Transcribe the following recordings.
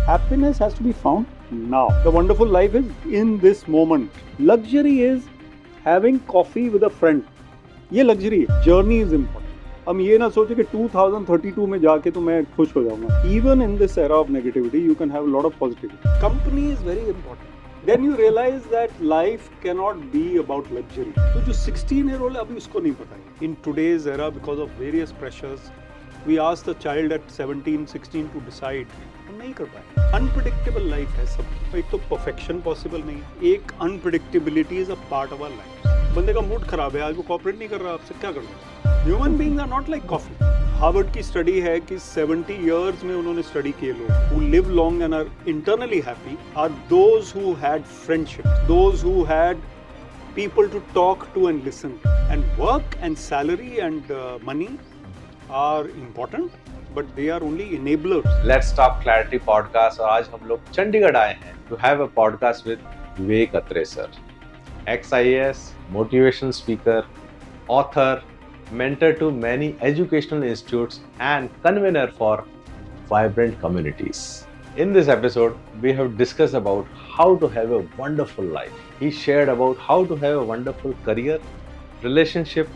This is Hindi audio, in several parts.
Happiness has to be found now. The wonderful life is in this moment. Luxury is having coffee with a friend. ये luxury है. Journey is important. हम ये ना सोचे कि 2032 में जाके तो मैं खुश हो जाऊंगा. Even in this era of negativity, you can have a lot of positivity. Company is very important. Then you realize that life cannot be about luxury. तो जो 16-year-old है अभी उसको नहीं पता है. In today's era, because of various pressures, we ask the child at 17, 16 to decide. हम नहीं कर पाए. Unpredictable life है सब. एक तो perfection possible नहीं है. एक unpredictability is a part of our life. बंदे का मूड खराब है, आज वो कॉपरेट नहीं कर रहा, आपसे क्या करना? Human beings are not like coffee. Harvard की स्टडी है कि 70 years में उन्होंने स्टडी किए लोग who live long and are internally happy are those who had friendship, those who had people to talk to and listen. And work and salary and money are important, but they are only enablers. Let's Talk Clarity podcast और आज हम लोग चंडीगढ़ आए हैं to have a podcast with Vivek Atre sir, ex-IAS, motivational speaker, author, mentor to many educational institutes and convener for vibrant communities. In this episode, we have discussed about how to have a wonderful life. He shared about how to have a wonderful career, relationship,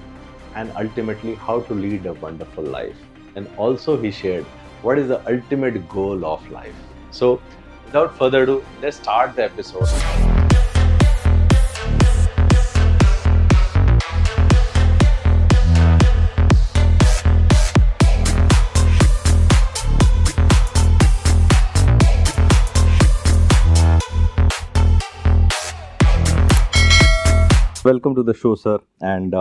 and ultimately how to lead a wonderful life. And also he shared what is the ultimate goal of life. So without further ado, let's start the episode. Welcome to the show sir and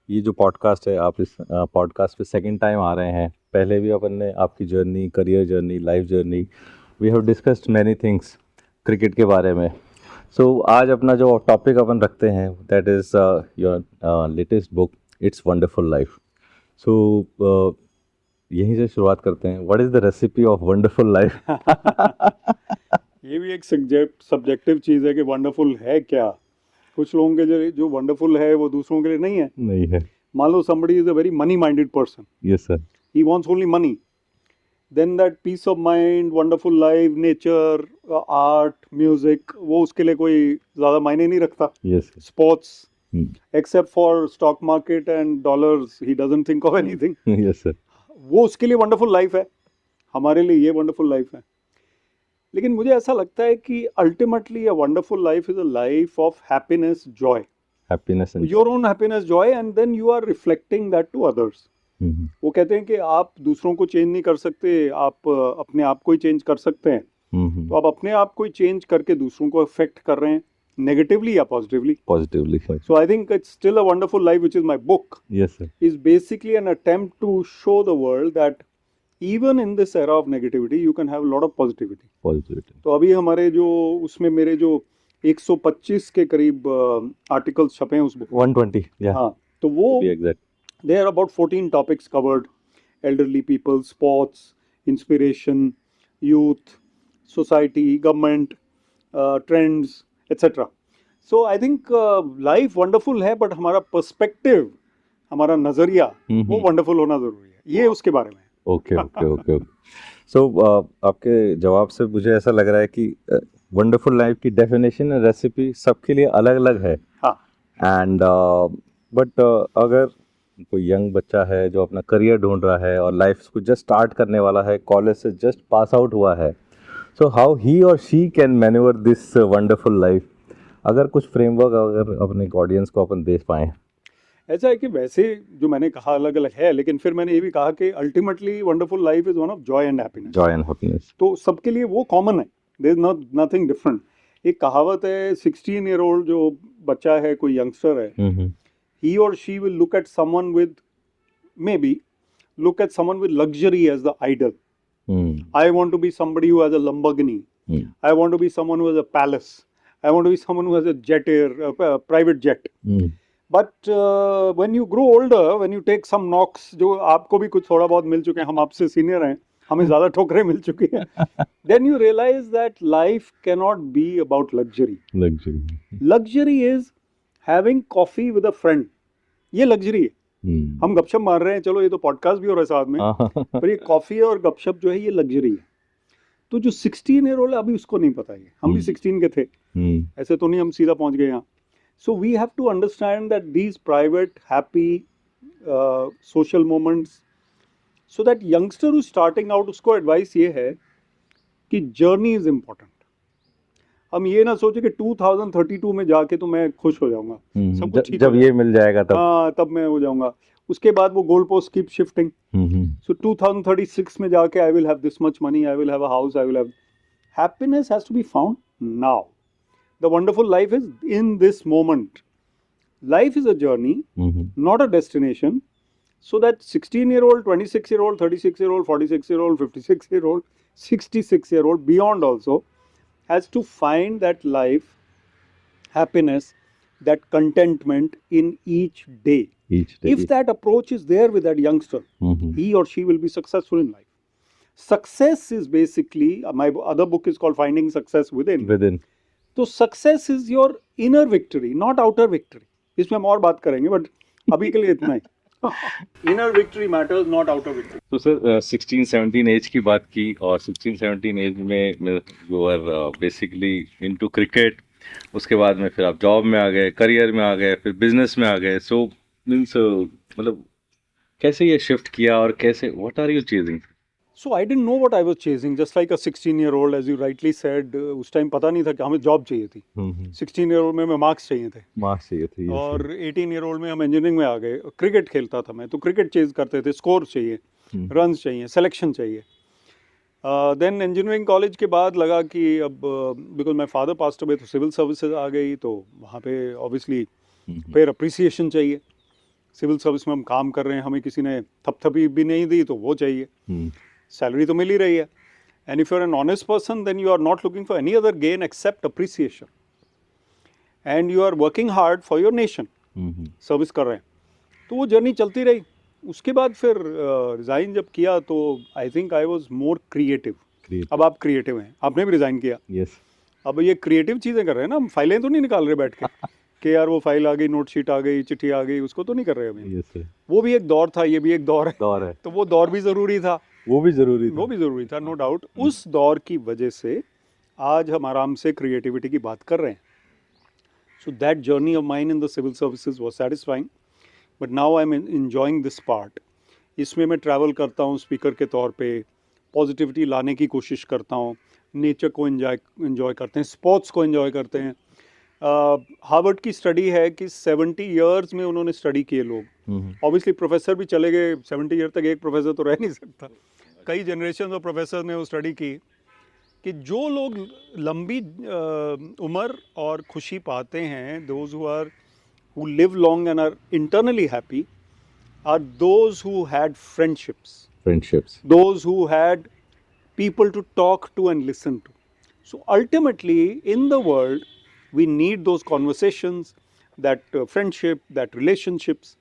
ये जो पॉडकास्ट है आप इस पॉडकास्ट पे सेकंड टाइम आ रहे हैं. पहले भी अपन ने आपकी journey, career journey, life journey, we have discussed many things cricket के बारे में. सो आज अपना जो टॉपिक अपन रखते हैं that is your latest book it's wonderful life. So यहीं से शुरुआत करते हैं. What is the recipe of wonderful life? ये भी एक सब्जेक्टिव चीज़ है कि वंडरफुल है क्या. कुछ लोगों के लिए जो वंडरफुल है वो दूसरों के लिए नहीं है. मान लो somebody is a very money minded person. Yes sir. He wants only money. Then that peace of mind, wonderful life, nature, art, music, वो उसके लिए कोई ज़्यादा मायने नहीं रखता. Yes. Sports, except for stock market and dollars, he doesn't think of anything. Yes sir. वो उसके लिए wonderful life है. हमारे लिए ये wonderful life है. लेकिन मुझे ऐसा लगता है कि ultimately a wonderful life is a life of happiness, joy, happiness, your own happiness, joy, and then you are reflecting that to others. वो कहते हैं कि आप दूसरों को चेंज नहीं कर सकते, आप अपने आप को ही चेंज कर सकते हैं. तो आप अपने आप को ही चेंज करके दूसरों को अफेक्ट कर रहे हैं, नेगेटिवली या positively. So I think it's still a wonderful life which is my book. Yes sir. Is basically an attempt to show the world that even in this era of negativity you can have a lot of positivity. तो अभी हमारे जो उसमें मेरे जो 125 के करीब आर्टिकल्स छपे हैं उस बुक 120. हाँ, तो वो there are about 14 topics covered: elderly people, sports, inspiration, youth, society, government, trends, etc. So I think life wonderful है, but हमारा पर्सपेक्टिव, हमारा नजरिया वो वंडरफुल होना जरूरी है. ये उसके बारे में. ओके. सो आपके जवाब से मुझे ऐसा लग रहा है कि वंडरफुल लाइफ की डेफिनेशन और रेसिपी सबके लिए अलग अलग है. एंड बट अगर कोई यंग बच्चा है जो अपना करियर ढूंढ रहा है और लाइफ को जस्ट स्टार्ट करने वाला है, कॉलेज से जस्ट पास आउट हुआ है, सो हाउ ही और she can manoeuvre this wonderful life? अगर कुछ फ्रेमवर्क अगर अपने ऑडियंस को अपन दे पाएँ. ऐसा है कि वैसे जो मैंने कहा अलग अलग है, लेकिन फिर मैंने ये भी कहा कि ultimately wonderful life is one of Joy and happiness. तो सबके लिए वो कॉमन है, देयर इज नथिंग डिफरेंट. एक कहावत है, 16-year-old जो बच्चा है, कोई यंगस्टर है, he or she will look at someone with luxury as the idol. I want to be somebody who has a Lamborghini. I want to be someone who has a palace. I want to be someone who has a private jet. But when you grow older, when you take some knocks, जो आपको भी कुछ थोड़ा बहुत मिल चुके हैं, हम आपसे सीनियर हैं, हमें ज़्यादा ठोकरें मिल चुकी हैं, then you realize that life cannot be about luxury. Luxury is having coffee with a friend. ये luxury है. हम गपशप मार रहे हैं, चलो ये तो पॉडकास्ट भी हो रहा है साथ में, पर ये कॉफ़ी और गपशप जो है ये luxury है. तो जो 16 ईयर ओल्ड अभी उसको नहीं पता है, हम भी 16 के थे, ऐसे तो नहीं हम सीधा पहुंच गए यहाँ. So we have to understand that these private happy social moments, so that youngster who starting out, उसको एडवाइस ये है कि जर्नी इज इम्पोर्टेंट. हम ये ना सोचे कि 2032 में जाके तो मैं खुश हो जाऊंगा, सब कुछ ठीक जब हो ये मिल जाएगा तब. हाँ तब मैं हो जाऊंगा. उसके बाद वो goal post keep shifting. So 2036 में जाके I will have this much money, I will have a house, I will have. Happiness has to be found now. The wonderful life is in this moment. Life is a journey, not a destination. So that 16-year-old, 26-year-old, 36-year-old, 46-year-old, 56-year-old, 66-year-old, beyond also, has to find that life, happiness, that contentment in each day. If that approach is there with that youngster, he or she will be successful in life. Success is basically, my other book is called Finding Success Within. So success is your inner victory, not outer victory. इसमें हम और बात करेंगे, but अभी के लिए इतना ही. Inner victory matters, not outer victory. तो सर 16-17 एज की बात की, और 16-17 एज में you are basically into cricket. उसके बाद में फिर आप जॉब में आ गए, करियर में आ गए, फिर बिजनेस में आ गए. सो मीन्स मतलब कैसे ये शिफ्ट किया और कैसे, what are you chasing? So I didn't know what I was chasing, just like a 16-year-old, as you rightly said. उस टाइम पता नहीं था कि हमें जॉब चाहिए थी. 16-year-old में मार्क्स चाहिए थे. और 18-year-old में हम इंजीनियरिंग में आ गए. क्रिकेट खेलता था मैं, तो क्रिकेट चेज करते थे. स्कोर चाहिए, रन्स चाहिए, सिलेक्शन चाहिए. देन इंजीनियरिंग कॉलेज के बाद लगा कि अब because my father passed away, तो सिविल सर्विसेज आ गई. तो वहाँ पे ऑब्वियसली फिर अप्रिसिएशन चाहिए. सिविल सर्विस में हम काम कर रहे हैं, हमें किसी ने थपथपी भी नहीं दी, तो वो चाहिए. सैलरी तो मिल ही रही है. And if you are an honest person, then you are not looking for any other gain except appreciation. And you are working hard for your nation. Service कर रहे हैं. तो वो जर्नी चलती रही. उसके बाद फिर रिज़ाइन जब किया, तो I think I was more creative. अब आप क्रिएटिव हैं, आपने भी रिज़ाइन किया. yes. अब ये क्रिएटिव चीज़ें कर रहे हैं ना, हम फाइलें तो नहीं निकाल रहे बैठ के कि यार वो फाइल आ गई, नोट शीट आ गई, चिट्ठी आ गई, उसको तो नहीं कर रहे अभी. yes, वो भी एक दौर था, ये भी एक दौर है. तो वो दौर भी ज़रूरी था, वो भी ज़रूरी था, नो डाउट. उस दौर की वजह से आज हम आराम से क्रिएटिविटी की बात कर रहे हैं. So that journey of mine in the civil services was satisfying, but now I am enjoying this part. इसमें मैं ट्रैवल करता हूँ स्पीकर के तौर पे, पॉजिटिविटी लाने की कोशिश करता हूँ, नेचर को एंजॉय करते हैं, स्पोर्ट्स को एंजॉय करते हैं. हार्वर्ड की स्टडी है कि 70 ईयर्स में उन्होंने स्टडी किए लोग. ऑब्वियसली प्रोफेसर भी चले गए, 70 ईयर तक एक प्रोफेसर तो रह नहीं सकता. कई जनरेशन ऑफ प्रोफेसर ने वो स्टडी की कि जो लोग लंबी उम्र और खुशी पाते हैं, those who live long and are internally happy, are those who had friendships, those who had people to talk to and listen to. So ultimately in the world we need those conversations, that friendship, that relationships,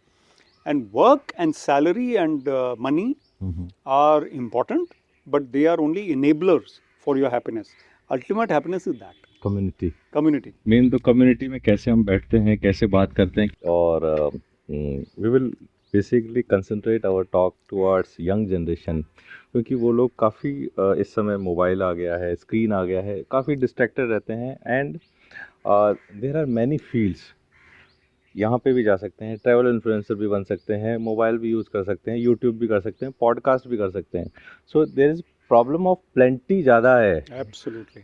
and work and salary and money are important, but they are only enablers for your happiness. Ultimate happiness is that community. Main तो कम्युनिटी में कैसे हम बैठते हैं, कैसे बात करते हैं. और we will basically concentrate our talk towards young generation, क्योंकि वो लोग काफ़ी इस समय मोबाइल आ गया है, स्क्रीन आ गया है, काफ़ी डिस्ट्रैक्टेड रहते हैं. And there are many fields. यहाँ पे भी जा सकते हैं, ट्रैवल इन्फ्लुएंसर भी बन सकते हैं, मोबाइल भी यूज़ कर सकते हैं, यूट्यूब भी कर सकते हैं, पॉडकास्ट भी कर सकते हैं. So there is problem of plenty ज़्यादा है. एब्सोल्युटली.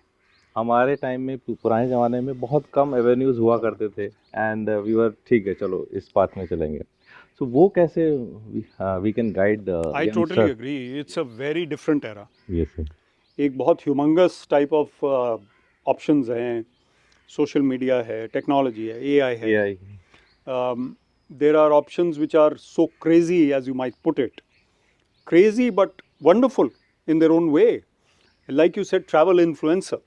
हमारे टाइम में, पुराने ज़माने में बहुत कम एवेन्यूज़ हुआ करते थे. एंड वी वर ठीक है, चलो इस पाथ में चलेंगे. So वो कैसे we can guide I totally agree. It's a very different era. Yes sir. एक बहुत ह्यूमंगस टाइप ऑफ ऑप्शंस हैं. सोशल मीडिया है, टेक्नोलॉजी है, AI है. There are options which are so crazy, as you might put it. Crazy but wonderful in their own way. Like you said, travel influencer.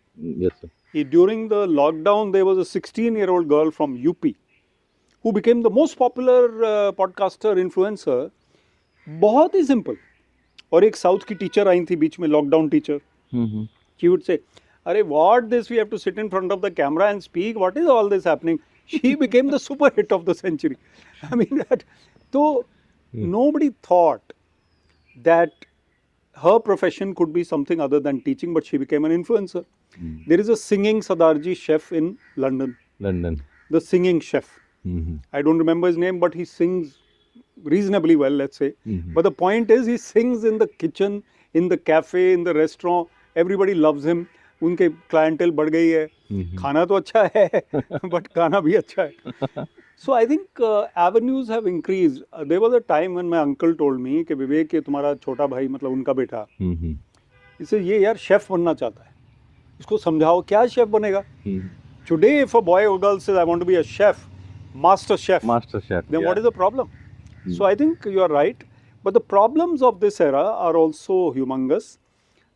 Yes sir. During the lockdown, there was a 16-year-old girl from UP who became the most popular podcaster influencer. बहुत ही सिंपल. और एक साउथ की टीचर आई थी बीच में, lockdown teacher. She would say, अरे what this, we have to sit in front of the camera and speak, what is all this happening? She became the super hit of the century. I mean that. So nobody thought that her profession could be something other than teaching, but she became an influencer. There is a singing Sardarji chef in London. The singing chef. I don't remember his name, but he sings reasonably well, let's say. But the point is, he sings in the kitchen, in the cafe, in the restaurant. Everybody loves him. उनके clientele बढ़ गई है. खाना तो अच्छा है, but गाना भी अच्छा है. So I think avenues have increased. There was a time when my uncle told me कि विवेक ये तुम्हारा छोटा भाई मतलब उनका बेटा, इसे ये यार शेफ बनना चाहता है. इसको समझाओ क्या शेफ बनेगा. Today if a boy or girl says I want to be a chef, master chef, then what is the problem? So I think you are right. But the problems of this era are also humongous.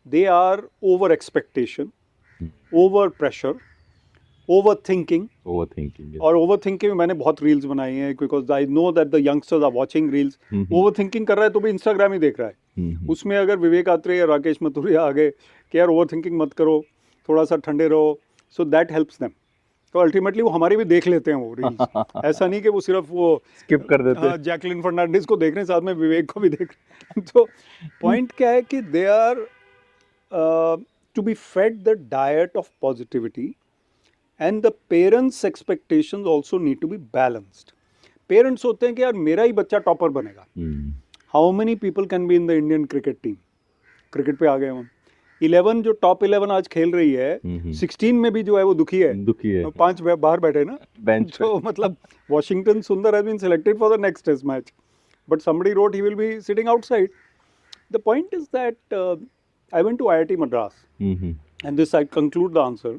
They are over expectation, over pressure, overthinking. Yes. और overthinking में मैंने बहुत reels बनाई हैं because I know that the youngsters are watching reels. Overthinking कर रहा है तो भी Instagram ही देख रहा है. उसमें अगर विवेक आत्रेय या राकेश मथुरिया आ गए कि यार overthinking मत करो, थोड़ा सा ठंडे रहो, so that helps them. तो अल्टीमेटली वो हमारी भी देख लेते हैं वो रील्स. ऐसा नहीं कि वो सिर्फ वो स्किप कर देते हैं. जैकलिन फर्नांडिस को देख रहे हैं, साथ में विवेक को भी देख रहे हैं. तो पॉइंट क्या है कि they are to be fed the diet of positivity and the parents expectations also need to be balanced. Parents होते हैं कि यार मेरा ही बच्चा टॉपर बनेगा. How many people can be in the Indian cricket team. Cricket पे आ गए हम. 11 जो टॉप 11 आज खेल रही है, 16 में भी जो है वो दुखी है. 5 बाहर बैठे ना बेंच. तो मतलब Washington Sundar has been selected for the next test match, but somebody wrote he will be sitting outside. The point is that I went to IIT Madras, and this I conclude the answer.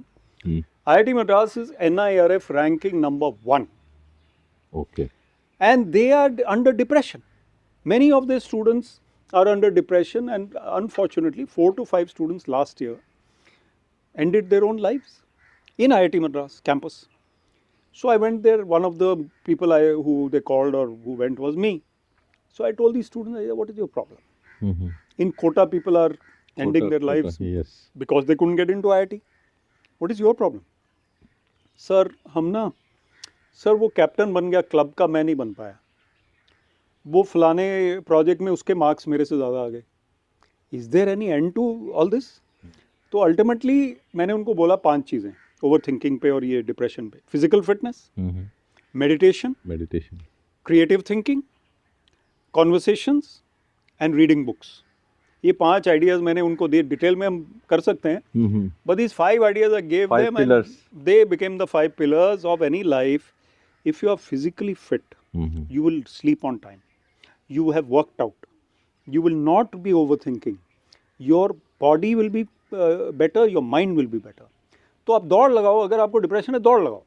IIT Madras is NIRF ranking number 1. Okay. And they are under depression. Many of their students are under depression, and unfortunately 4 to 5 students last year ended their own lives in IIT Madras campus. So I went there. One of the people who they called or who went was me. So I told these students, what is your problem? In Kota, people are ending their lives because they couldn't get into IIT. What is your problem? Sir, sir वो कैप्टन बन गया क्लब का, मैं नहीं बन पाया. वो फलाने प्रोजेक्ट में उसके मार्क्स मेरे से ज़्यादा आ गए. Is there any end to all this? तो अल्टीमेटली मैंने उनको बोला 5 चीज़ें ओवर थिंकिंग पे और ये डिप्रेशन पे. Physical fitness, meditation, creative thinking, conversations and reading books. ये 5 आइडियाज़ मैंने उनको दिए. डिटेल में हम कर सकते हैं, but these 5 ideas I gave them and they became the 5 pillars of any life. If you are physically fit, you will sleep on time. You have worked out. You will not be overthinking. Your body will be better. Your mind will be better. तो आप दौड़ लगाओ. अगर आपको डिप्रेशन है, दौड़ लगाओ.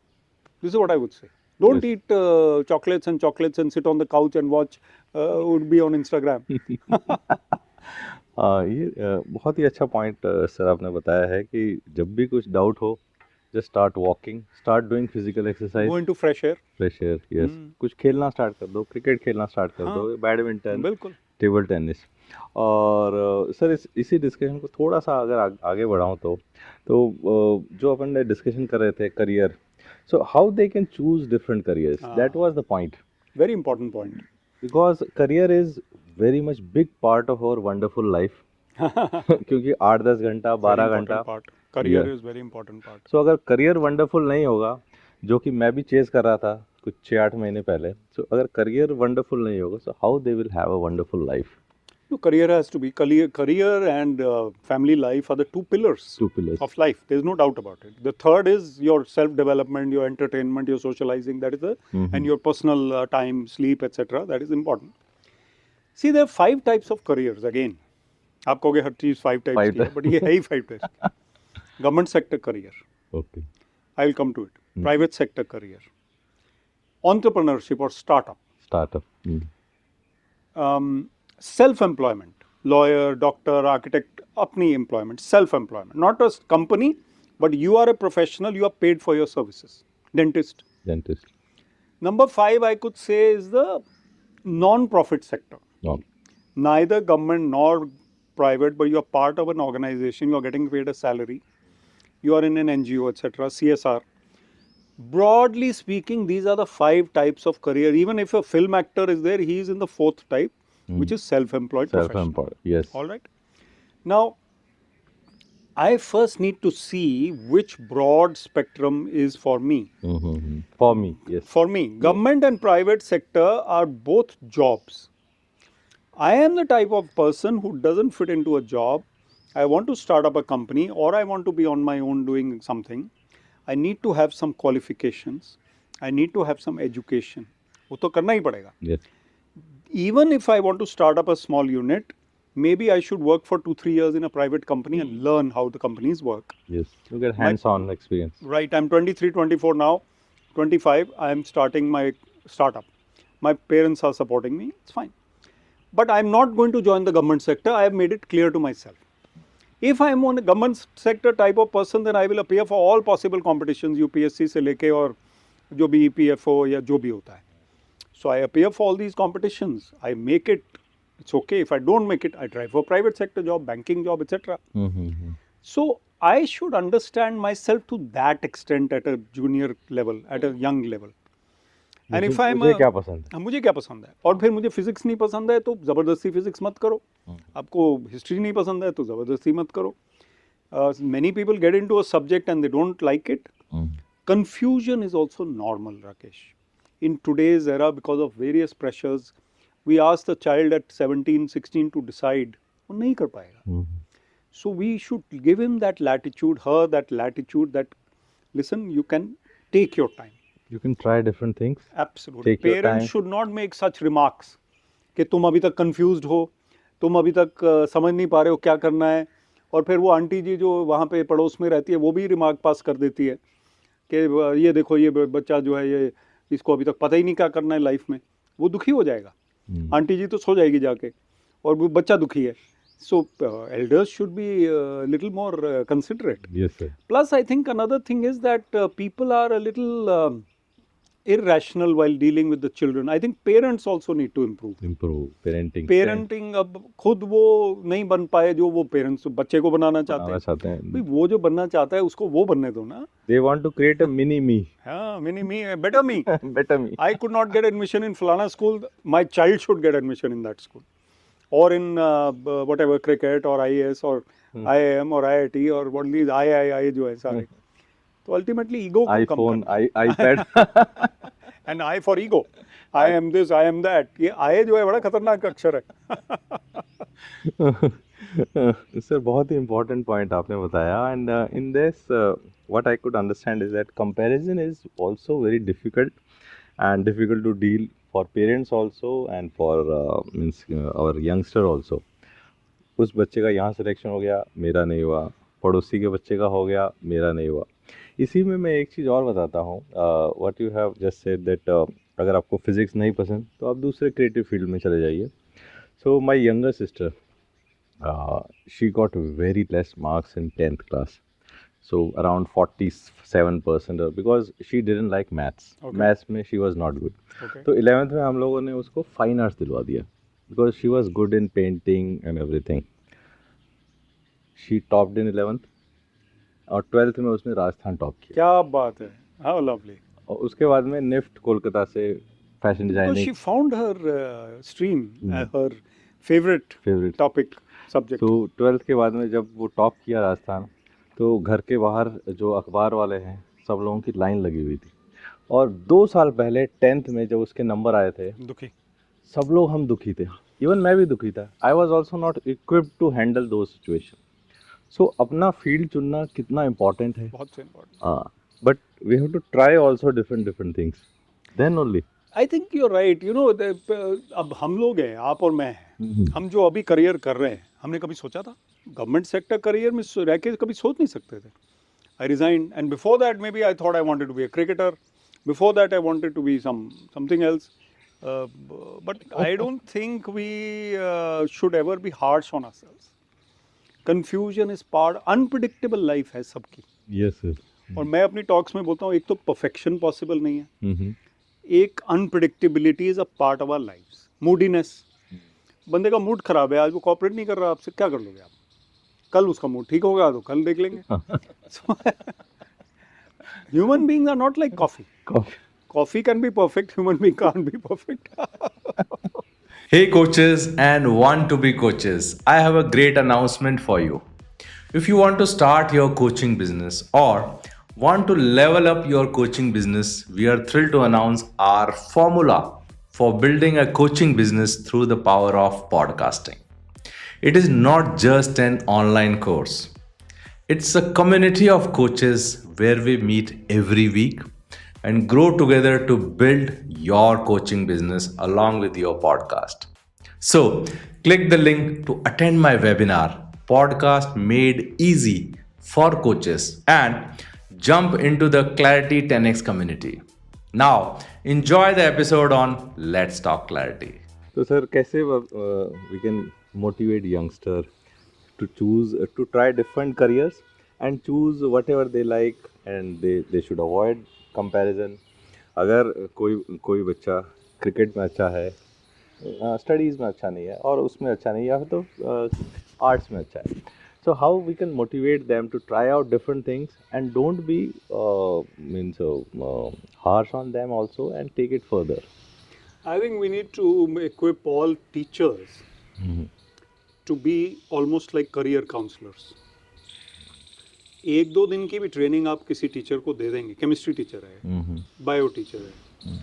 This is what I would say. Don't eat chocolates and sit on the couch and watch would be on Instagram. ये बहुत ही अच्छा पॉइंट सर आपने बताया है कि जब भी कुछ डाउट हो, just start walking, start doing physical exercise, Go into fresh air. Yes. कुछ खेलना स्टार्ट कर दो, क्रिकेट खेलना स्टार्ट कर दो, बैडमिंटन, बिल्कुल, टेबल टेनिस. और सर इसी डिस्कशन को थोड़ा सा अगर आगे बढ़ाऊं तो जो अपन ने डिस्कशन कर रहे थे career, so how they can choose different careers, that was the point. Very important point. Because career is very much big part of our wonderful life. क्योंकि 8-10 घंटा 12 घंटा career is very important part. So अगर करियर वंडरफुल नहीं होगा, जो कि मैं भी चेज कर रहा था कुछ 6-8 महीने पहले, सो अगर करियर वंडरफुल नहीं होगा, सो how they will have a wonderful life. No, career has to be career and family life are the 2 pillars of life. There's no doubt about it. The third is your self development, your entertainment, your socializing. That is and your personal time, sleep, etc. That is important. See, there are 5 types of careers. Again, आप कहोगे हर चीज 5 types की है, but ये है ही 5 types. Government sector career. Okay. I'll come to it. Private sector career. Entrepreneurship or startup. Self-employment, lawyer, doctor, architect, अपनी employment, self-employment, not a company, but you are a professional, you are paid for your services. Dentist. Number 5, I could say, is the non-profit sector. Neither government nor private, but you are part of an organization, you are getting paid a salary, you are in an NGO, etc., CSR. Broadly speaking, these are the 5 types of career. Even if a film actor is there, he is in the 4th type, which is self-employed professional. Yes. All right. Now, I first need to see which broad spectrum is for me. For me, yes. For me, government and private sector are both jobs. I am the type of person who doesn't fit into a job. I want to start up a company or I want to be on my own doing something. I need to have some qualifications. I need to have some education. वो तो करना ही पड़ेगा. Yes. Even if I want to start up a small unit, maybe I should work for 2-3 years in a private company and learn how the companies work. Yes. You get hands-on experience. Right, I'm 23, 24 now, 25, I am starting my startup. My parents are supporting me, it's fine. But I'm not going to join the government sector, I have made it clear to myself. If I'm on a government sector type of person, then I will appear for all possible competitions, UPSC से लेके और जो भी EPFO या जो भी होता है. So I appear for all these competitions, I make it, it's okay. If I don't make it, I try for private sector job, banking job, etc. So I should understand myself to that extent at a junior level, at a young level. And if I'm मुझे क्या पसंद है? मुझे क्या पसंद है और फिर मुझे फिजिक्स नहीं पसंद है तो ज़बरदस्ती फिजिक्स मत करो. आपको हिस्ट्री नहीं पसंद है तो ज़बरदस्ती मत करो. Many people get into a subject and they don't like it. Confusion is also normal, Rakesh. In today's era, because of various pressures, we ask the child at 17, 16 to decide. वो नहीं कर पाएगा. So we should give him that latitude, her that latitude that, listen, you can take your time. You can try different things. Absolutely. Take your Parents time. should not make such remarks कि तुम अभी तक confused हो, तुम अभी तक समझ नहीं पा रहे हो क्या करना है. और फिर वो आंटी जी जो वहाँ पे पड़ोस में रहती है वो भी रिमार्क पास कर देती है कि ये देखो ये बच्चा जो है ये इसको अभी तक पता ही नहीं क्या करना है लाइफ में. वो दुखी हो जाएगा. आंटी जी तो सो जाएगी जाके और वो बच्चा दुखी है. So elders should be little more considerate. Yes, sir. Plus, I think another thing is that people are a little irrational while dealing with the children. I think parents also need to improve. Improve parenting. Parenting अब खुद वो नहीं बन पाए जो वो parents बच्चे को बनाना चाहते हैं. भाई वो जो बनना चाहता है उसको वो बनने दो ना. They want to create a mini me. हाँ, mini me, better me. Better me. I could not get admission in Falana school. My child should get admission in that school. Or in whatever cricket or IAS or IIM or IIT or what these II जो है सारे. तो ultimately ego को कम iPhone, करना. iPad. And I for ego. I am this, I am that. ये I जो है बड़ा खतरनाक अक्षर है. सर बहुत ही important point आपने बताया. And in this what I could understand is that comparison is also very difficult and difficult to deal for parents also and for our youngster also. उस बच्चे का यहाँ सिलेक्शन हो गया, मेरा नहीं हुआ. पड़ोसी के बच्चे का हो गया, मेरा नहीं हुआ. इसी में मैं एक चीज़ और बताता हूँ. What you have just said that अगर आपको फिजिक्स नहीं पसंद तो आप दूसरे क्रिएटिव फील्ड में चले जाइए. So my younger sister she got very less marks in 10th class. So around 47% because she didn't like maths. Okay. Maths में she was not good. Okay. तो 11th में हम लोगों ने उसको fine arts दिलवा दिया because she was good in painting and everything. She topped in 11th और 12th में उसने राजस्थान टॉप किया. क्या बात है. How lovely. और उसके बाद में निफ्ट कोलकाता से fashion Because designing. she found her stream, her favorite topic, subject. तो 12th के बाद में जब वो टॉप किया राजस्थान तो घर के बाहर जो अखबार वाले हैं सब लोगों की लाइन लगी हुई थी. और 2 साल पहले 10th में जब उसके नंबर आए थे दुखी. सब लोग हम दुखी थे. इवन मैं भी दुखी था. I was also not equipped to handle those situation. सो अपना फील्ड चुनना कितना इम्पोर्टेंट है. बहुत इम्पोर्टेंट. हाँ, but we have to try also different things then only. I think you are right. You know अब हम लोग हैं, आप और मैं हैं. हम जो अभी करियर कर रहे हैं हमने कभी सोचा था गवर्नमेंट सेक्टर करियर में रह के कभी सोच नहीं सकते थे. I resign and before that maybe I thought I wanted to be a cricketer. Before that I wanted to be something else. But I don't think we should ever be harsh on ourselves. Confusion is part. Unpredictable life है सबकी. Yes sir. और मैं अपनी टॉक्स में बोलता हूँ एक तो परफेक्शन पॉसिबल नहीं है. एक unpredictability is a part of our lifes. Moodiness. बंदे का मूड खराब है, आज वो कोऑपरेट नहीं कर रहा आपसे, क्या कर लोगे आप? कल उसका मूड ठीक होगा तो कल देख लेंगे. Human beings are not like coffee. Coffee can be perfect, human being can't be perfect. Hey, coaches and want to be coaches, I have a great announcement for you. If you want to start your coaching business or want to level up your coaching business, we are thrilled to announce our formula for building a coaching business through the power of podcasting. It is not just an online course, it's a community of coaches where we meet every week and grow together to build your coaching business along with your podcast. So, click the link to attend my webinar, Podcast Made Easy for Coaches, and jump into the Clarity 10x community. Now, enjoy the episode on Let's Talk Clarity. तो सर कैसे we can motivate youngster to choose to try different careers and choose whatever they like and they should avoid comparison. अगर कोई बच्चा क्रिकेट में अच्छा है, स्टडीज़ में अच्छा नहीं है और उसमें अच्छा नहीं है, या फिर तो आर्ट्स में अच्छा है, so how we can motivate them to try out different things and don't be harsh on them also and take it further. I think we need to equip all teachers to be almost like career counselors. एक दो दिन की भी ट्रेनिंग आप किसी टीचर को दे देंगे, केमिस्ट्री टीचर है, बायो टीचर है,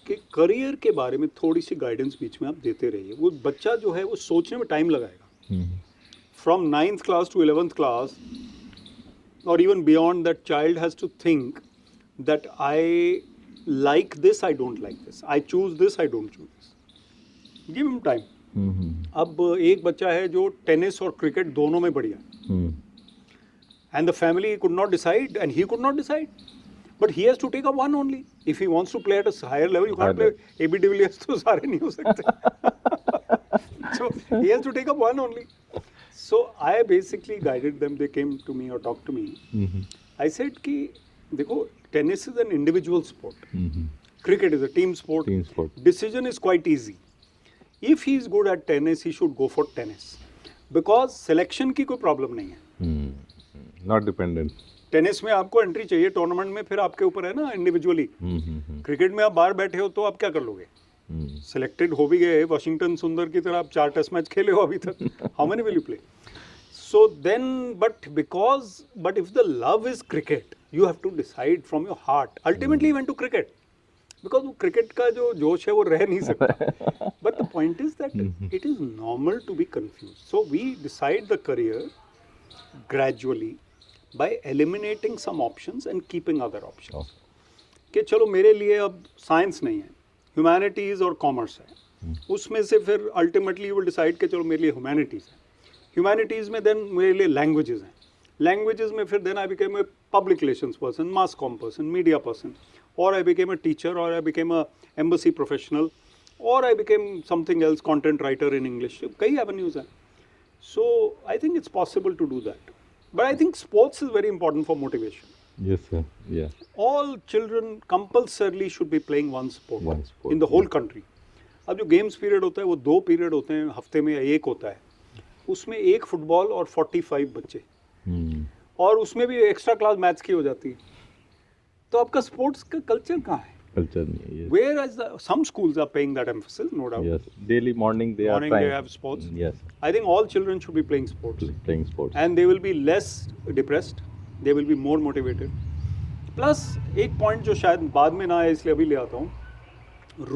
कि करियर के बारे में थोड़ी सी गाइडेंस बीच में आप देते रहिए. वो बच्चा जो है वो सोचने में टाइम लगाएगा. From 9th class to 11th class or even beyond, that child has to think that I like this, I don't like this, I choose this, I don't choose this. Give him time. अब एक बच्चा है जो टेनिस और क्रिकेट दोनों में बढ़िया है, and the family could not decide and he could not decide, but he has to take up one only. If he wants to play at a higher level, you can't play AB de Villiers, तो सारे नहीं हो सकते. So he has to take up one only. So I basically guided them. They came to me or talked to me. I said कि देखो, tennis is an individual sport. Cricket is a team sport. Decision is quite easy. If he is good at tennis, he should go for tennis because selection की कोई problem नहीं है. Not dependent. टेनिस में आपको एंट्री चाहिए टूर्नामेंट में, फिर आपके ऊपर है ना इंडिविजुअली. क्रिकेट में आप बाहर बैठे हो तो आप क्या कर लोगे? सिलेक्टेड हो भी गए, वॉशिंगटन सुंदर की तरह आप 4 टेस्ट मैच खेले हो अभी तक, how many will you play? So then but if the love is cricket, you have to decide from your heart. Ultimately went to cricket because वो क्रिकेट का जो जोश है वो रह नहीं सकता. But the point is that it is normal to be confuse. So we decide the career gradually by eliminating some options and keeping other options. कि चलो मेरे लिए अब साइंस नहीं है, ह्यूमैनिटीज़ और कॉमर्स है, उसमें से फिर अल्टीमेटली यू विल डिसाइड कि चलो मेरे लिए ह्यूमैनिटीज़ है. ह्यूमैनिटीज़ में देन मेरे लिए लैंग्वेजेस हैं, लैंग्वेजेस में फिर then I became a public relations person, mass com person, media person, और आई बिकेम अ टीचर, और I became a embassy professional, और I became something else, content writer in English. कई एवेन्यूज़ हैं. So I think it's possible to do that. But I think sports is very important for motivation. Yes, sir. Yeah. All children compulsorily should be playing one sport in the whole country. अब जो गेम्स पीरियड होता है वो 2 पीरियड होते हैं हफ्ते में, या 1 होता है. उसमें 1 फुटबॉल और 45 बच्चे, और उसमें भी एक्स्ट्रा क्लास मैथ्स की हो जाती है. तो आपका स्पोर्ट्स का कल्चर कहाँ है? Culture नहीं है. Whereas some schools are paying that emphasis, no doubt. Yes. Daily morning they are trying. They have sports. Yes. I think all children should be playing sports. Playing sports. And they will be less depressed. They will be more motivated. Plus एक point जो शायद बाद में ना आए इसलिए अभी ले आता हूँ,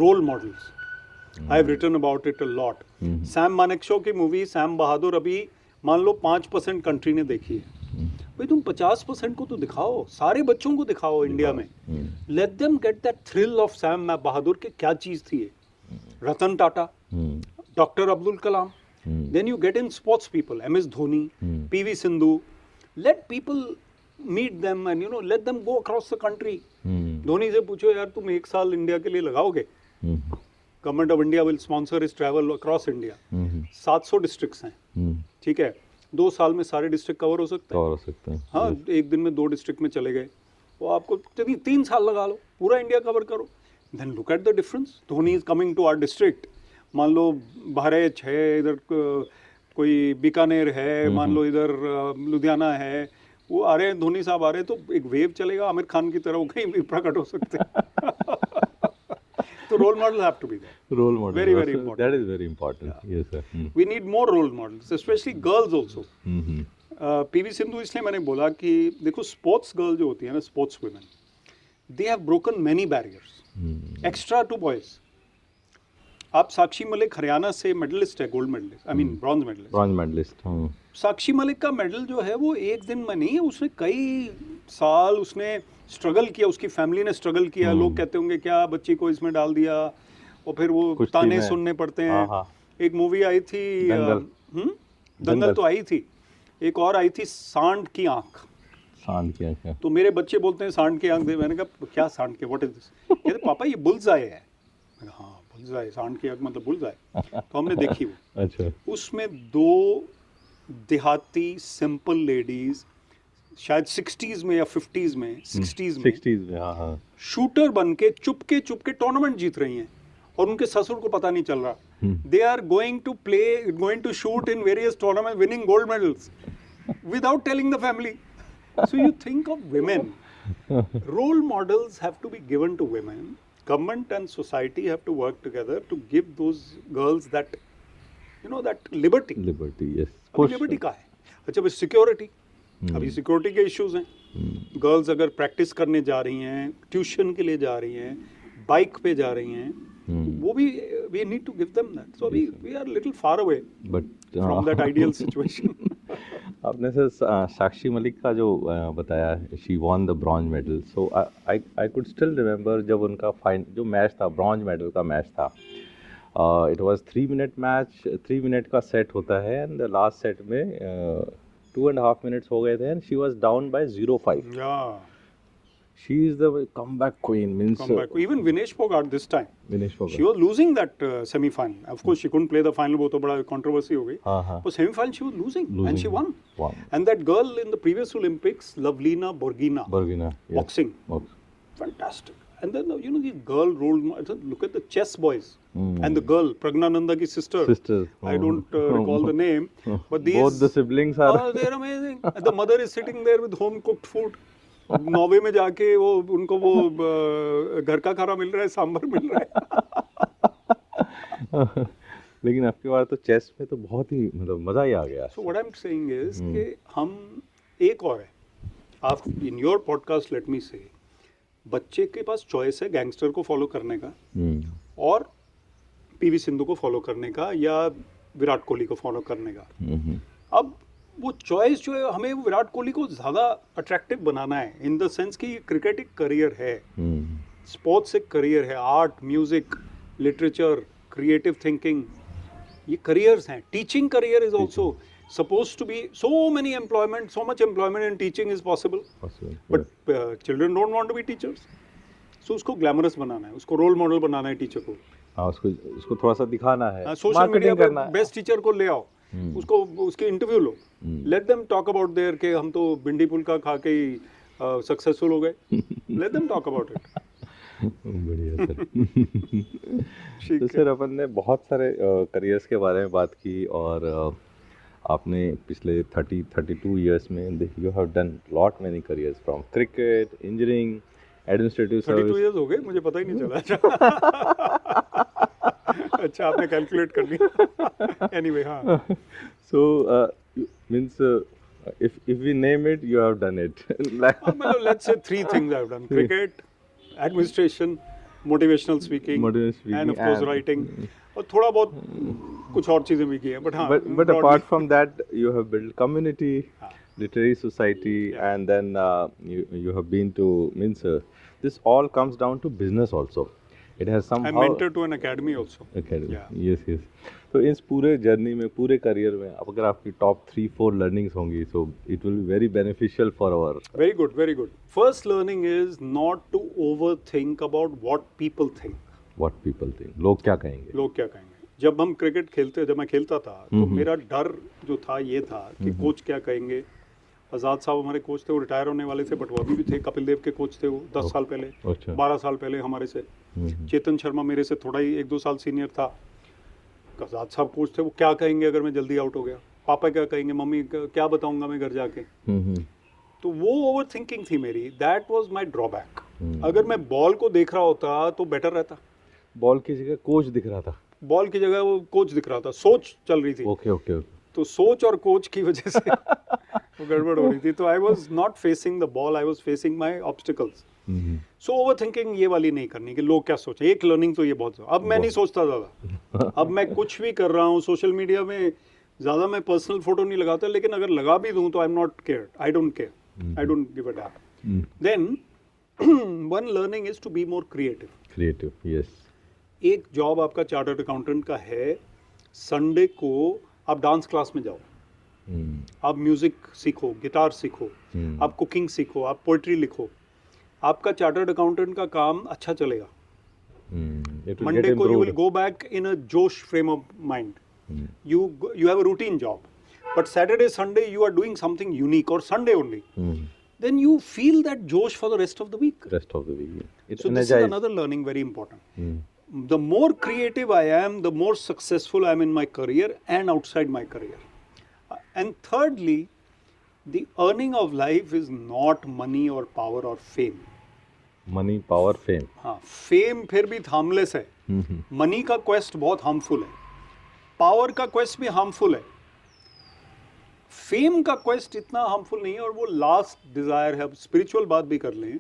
role models. I have written about it a lot. Sam Manekshaw की मूवी सैम बहादुर अभी मान लो 5% कंट्री ने देखी है. भाई तुम 50% को तो दिखाओ, सारे बच्चों को दिखाओ इंडिया में. Let them get that thrill of Sam Bahadur के क्या चीज थी ये. Ratan Tata, doctor Abdul Kalam, then you get in sports people, MS Dhoni, PV Sindhu. Let people meet them and you know let them go across the country. Dhoni से पूछो यार तुम 1 साल इंडिया के लिए लगाओगे, government of India will sponsor his travel across India. 700 districts हैं, ठीक है, 2 साल में सारे डिस्ट्रिक्ट कवर हो सकते हैं. हाँ, एक दिन में 2 डिस्ट्रिक्ट में चले गए, वो आपको 3 साल लगा लो, पूरा इंडिया कवर करो. Then look at the difference. Dhoni is coming to our district, मान लो बहराइच है, इधर कोई बीकानेर है, मान लो इधर लुधियाना है, वो आ रहे हैं, धोनी साहब आ रहे हैं, तो एक वेव चलेगा आमिर खान की तरह, वो कहीं भी प्रकट हो सकते हैं. So role models have to be there. Role model. Very, very Also, important. That is very important. Yes, sir. We need more role models, especially girls also. Mm-hmm. PV Sindhu इसलिए मैंने बोला कि देखो स्पोर्ट्स गर्ल जो होती है ना, sports women, they have broken many barriers extra to boys. आप साक्षी मलिक हरियाणा से मेडलिस्ट है, gold medalist, I mean bronze medalist. Bronze medalist. Sakshi Malik का मेडल जो है वो एक दिन में नहीं है, उसने कई साल उसने स्ट्रगल किया, उसकी फैमिली ने स्ट्रगल किया. लोग कहते होंगे क्या बच्ची को इसमें डाल दिया, और फिर वो ताने सुनने पड़ते हैं. एक मूवी आई थी दंगल तो आई थी, एक और आई थी सांड की आंख. सांड की आंख. तो मेरे बच्चे बोलते हैं सांड की आंख दे. मैंने कहा क्या सांड के, व्हाट इज दिस? कहते पापा ये बुल्सआई है. हाँ बुल्सआई, सांड की आंख मतलब बुल्सआई. तो हमने देखी वो. अच्छा. उसमें 2 देहाती सिंपल लेडीज शायद 60s में या 50s में 60s में हाँ. शूटर बन के चुपके टूर्नामेंट जीत रही हैं, और उनके ससुर को पता नहीं चल रहा. They are going to shoot in various tournament, winning gold medals without telling the family. So you think of women. Role models have to be given to women. Government and society have to work together to give those girls that, you know, that liberty. Liberty, yes. अभी लिबर्टी का है. अच्छा बस सिक्योरिटी, अभी सिक्योरिटी के इश्यूज हैं. गर्ल्स अगर प्रैक्टिस करने जा रही हैं, ट्यूशन के लिए जा रही हैं, बाइक पे जा रही हैं, वो भी we need to give them that. So we are a little far away from that ideal situation. आपने सर साक्षी मलिक का जो बताया, she won the bronze medal. So I could still remember जब उनका जो मैच था, ब्रॉन्ज मेडल का मैच था. It was 3 minute match, 3 minute का सेट होता है, एंड द लास्ट सेट में 2.5 मिनट्स हो गए थे, and she was down by 0-5. She is the comeback queen. Even Vinesh Fogart this time. Vinesh Fogart. She was losing that semi-final. Of course, she couldn't play the final. वो तो बड़ा controversy हो गई. But semi-final she was losing, and she won. And that girl in the previous Olympics, Lovlina Borghina, yes. boxing, fantastic. And then you know the girl role model. Look at the chess boys and the girl Pragnananda ki sister. I don't recall the name, but these both the siblings are. They're amazing. And the mother is sitting there with home cooked food. नौवे में जाके वो उनको वो घर का खाना मिल रहा है, सांभर मिल रहा है. लेकिन आपके बार तो चेस में तो बहुत ही मतलब मजा ही आ गया. So what I'm saying is कि हम एक और है, आप in your podcast let me say, बच्चे के पास चॉइस है गैंगस्टर को फॉलो करने का और पीवी सिंधु को फॉलो करने का या विराट कोहली को फॉलो करने का. अब वो चॉइस जो है हमें विराट कोहली को ज़्यादा अट्रैक्टिव बनाना है, इन द सेंस कि क्रिकेट एक करियर है, स्पोर्ट्स एक करियर है, art, music, literature, creative thinking, ये करियर्स हैं. Teaching career is also supposed to be so many employment, so much employment in teaching is possible. But children don't want to be teachers. So उसको ग्लैमरस बनाना है, उसको रोल मॉडल बनाना है टीचर को. हाँ, उसको थोड़ा सा दिखाना है, सोशल मीडिया पे बेस्ट टीचर को ले आओ, उसको उसके interview low, let them talk about their के हम तो भिंडी पुलका खा के ही सक्सेसफुल हो गए. Let them talk about it. बढ़िया सर. तो सर अपन ने बहुत सारे करियर्स के बारे में बात की, और आपने पिछले 32 इयर्स में you have done lot many careers, from cricket, engineering, administrative service. 32 years हो गए, मुझे पता ही नहीं चला. अच्छा आपने कैलकुलेट कर लिया. एनीवे हाँ. सो means if we name it, you have done it. Let's say 3 things I've done: cricket, administration, motivational speaking, and of course writing. और थोड़ा बहुत कुछ और चीजें भी की हैं, but हाँ. But apart from that, you have built community, literary society, and then you have been to this all comes down to business also. It has somehow. I mentor to an academy also. Academy. Yeah. Yes. तो इस पूरे जर्नी में, पूरे करियर में, अगर आपकी टॉप 3-4 लर्निंग्स होंगी, so it will be very beneficial for our. Very good, very good. First learning is not to overthink about what people think. What people think. लोग क्या कहेंगे? लोग क्या कहेंगे? जब हम क्रिकेट खेलते, जब मैं खेलता था, तो मेरा डर जो था ये था कि कोच क्या कहेंगे. आज़ाद साहब हमारे कोच थे, वो रिटायर होने वाले थे, बट वो अभी भी थे. कपिल देव के कोच थे वो 10 साल पहले, 12 साल पहले हमारे से. चेतन शर्मा मेरे से थोड़ा ही 1-2 साल सीनियर था. आज़ाद साहब कोच थे, वो क्या कहेंगे अगर मैं जल्दी आउट हो गया, पापा क्या कहेंगे, मम्मी क्या बताऊंगा मैं घर जाके. तो वो ओवर थिंकिंग थी मेरी. That was my drawback. अगर मैं बॉल को देख रहा होता तो बेटर रहता. बॉल की जगह कोच दिख रहा था. बॉल की जगह वो कोच दिख रहा था, सोच चल रही थी. Okay okay okay. तो सोच और कोच की वजह से वो गड़बड़ हो रही थी. तो I was not facing the ball, I was facing my obstacles. So over thinking ये वाली नहीं करनी कि लोग क्या सोचें. एक लर्निंग तो ये बहुत. अब मैं नहीं सोचता ज़्यादा. अब मैं कुछ भी कर रहा हूँ सोशल मीडिया में, ज़्यादा मैं पर्सनल फोटो नहीं लगाता, लेकिन अगर लगा भी दूँ तो I am not care. I don't care. I don't give a damn. Then one learning is to be more creative. Creative, yes. एक जॉब आपका चार्टर्ड अकाउंटेंट का है, संडे को आप डांस क्लास में जाओ, आप म्यूजिक सीखो, गिटार सीखो, आप कुकिंग सीखो, आप पोइट्री लिखो. आपका चार्टर्ड अकाउंटेंट का काम अच्छा चलेगा. मंडे को you will go back in a जोश frame of mind. you have a routine job, but Saturday Sunday you are doing something unique, or Sunday only, then you feel that josh for the rest of the week. It's so this is another learning, very important. The more creative I am, the more successful I am in my career and outside my career. And thirdly, the earning of life is not money or power or fame. Money, power, fame. हाँ, फेम फिर भी हार्मलेस है. मनी का क्वेस्ट बहुत हार्मफुल है. पावर का क्वेस्ट भी हार्मफुल है. फेम का क्वेस्ट इतना हार्मफुल नहीं है, और वो लास्ट डिजायर है. अब स्पिरिचुअल बात भी कर लें